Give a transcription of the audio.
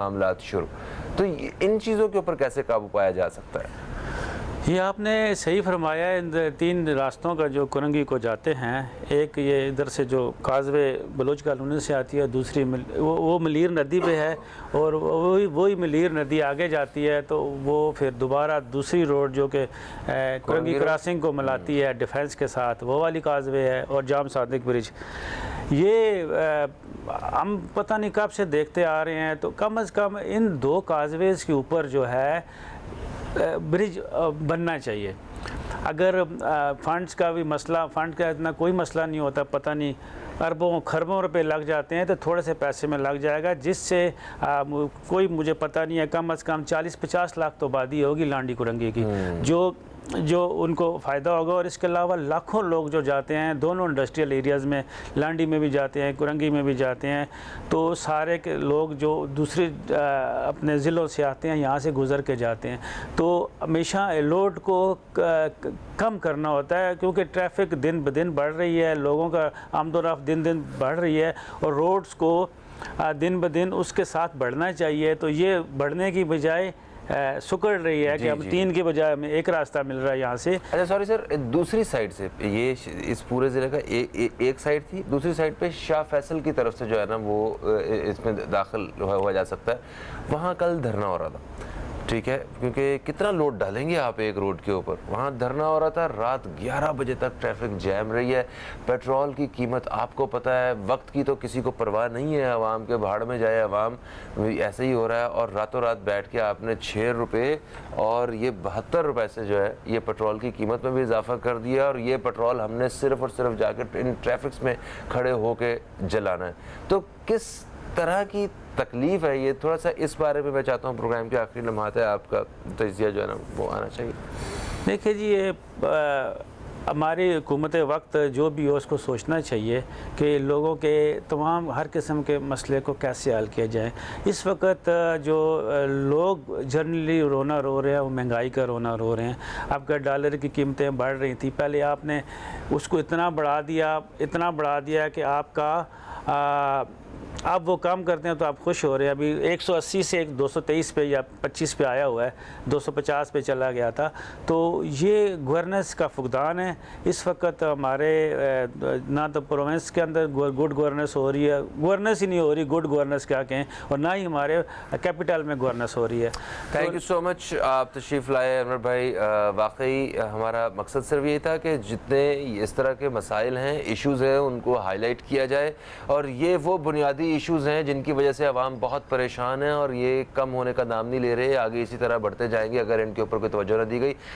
मामलात शुरू। तो इन चीज़ों के ऊपर कैसे काबू पाया जा सकता है? ये आपने सही फरमाया। इन तीन रास्तों का जो कुरंगी को जाते हैं, एक ये इधर से जो काजवे बलोच कॉलोनी से आती है, दूसरी वो मलीर नदी पे है, और वही मलीर नदी आगे जाती है तो वो फिर दोबारा दूसरी रोड जो कि कुरंगी क्रॉसिंग को मिलाती है डिफेंस के साथ, वो वाली काजवे है, और जाम सादिक ब्रिज। ये हम पता नहीं कब से देखते आ रहे हैं, तो कम अज़ कम इन दो काजवेज़ के ऊपर जो है ब्रिज बनना चाहिए। अगर फंड्स का भी मसला, फंड का इतना कोई मसला नहीं होता, पता नहीं अरबों खरबों रुपए लग जाते हैं, तो थोड़े से पैसे में लग जाएगा, जिससे कोई मुझे पता नहीं है, कम अज़ कम 40-50 लाख तो आबादी होगी लांडी कुरंगी की, जो उनको फ़ायदा होगा। और इसके अलावा लाखों लोग जो जाते हैं दोनों इंडस्ट्रियल एरियाज़ में, लांडी में भी जाते हैं, कुरंगी में भी जाते हैं, तो सारे के लोग जो दूसरे अपने ज़िलों से आते हैं, यहाँ से गुज़र के जाते हैं, तो हमेशा लोड को कम करना होता है, क्योंकि ट्रैफिक दिन ब दिन बढ़ रही है, लोगों का आमदोरफ्त दिन दिन बढ़ रही है, और रोड्स को दिन ब दिन उसके साथ बढ़ना चाहिए। तो ये बढ़ने की बजाय सुकड़ रही है कि अब तीन के बजाय हमें एक रास्ता मिल रहा है यहाँ से। अच्छा सॉरी सर, दूसरी साइड से ये इस पूरे ज़िले का एक साइड थी, दूसरी साइड पे शाह फैसल की तरफ से जो है ना वो इसमें दाखिल हुआ जा सकता है। वहाँ कल धरना हो रहा था, ठीक है, क्योंकि कितना लोड डालेंगे आप एक रोड के ऊपर। वहाँ धरना हो रहा था, रात 11 बजे तक ट्रैफिक जैम रही है। पेट्रोल की कीमत आपको पता है, वक्त की तो किसी को परवाह नहीं है, आवाम के भाड़ में जाए आवाम, ऐसे ही हो रहा है। और रातों रात बैठ के आपने 6 रुपये और ये 72 रुपये से जो है ये पेट्रोल की कीमत में भी इजाफा कर दिया, और ये पेट्रोल हमने सिर्फ और सिर्फ जाकर इन ट्रैफिक्स में खड़े होके जलाना है। तो किस तरह की तकलीफ़ है ये, थोड़ा सा इस बारे में मैं चाहता हूँ, प्रोग्राम के आखिरी लम्हात है, आपका तजिया जो है ना वो आना चाहिए। देखिए जी, ये हमारी हुकूमत वक्त जो भी हो उसको सोचना चाहिए कि लोगों के तमाम हर किस्म के मसले को कैसे हल किया जाए। इस वक्त जो लोग जनरली रोना रो रहे हैं, वो महंगाई का रोना रो रहे हैं। आपका डॉलर की कीमतें बढ़ रही थी, पहले आपने उसको इतना बढ़ा दिया कि आपका आप वो काम करते हैं तो आप खुश हो रहे हैं। अभी 180 से 223 पे या 25 पे आया हुआ है, 250 पे चला गया था। तो ये गवर्नेंस का फुकदान है। इस वक्त हमारे ना तो प्रोविंस के अंदर गुड गवर्नेंस हो रही है, गवर्नेंस ही नहीं हो रही, गुड गवर्नेंस क्या कहें, और ना ही हमारे कैपिटल में गवर्नेंस हो रही है। थैंक यू सो मच, आप तशरीफ़ लाए अनवर भाई। वाकई हमारा मकसद सिर्फ यही था कि जितने इस तरह के मसाइल हैं, इश्यूज़ हैं, उनको हाईलाइट किया जाए, और ये वो बुनियादी इश्यूज़ हैं जिनकी वजह से आवाम बहुत परेशान है, और ये कम होने का नाम नहीं ले रहे, आगे इसी तरह बढ़ते जाएंगे अगर इनके ऊपर कोई तवज्जो न दी गई।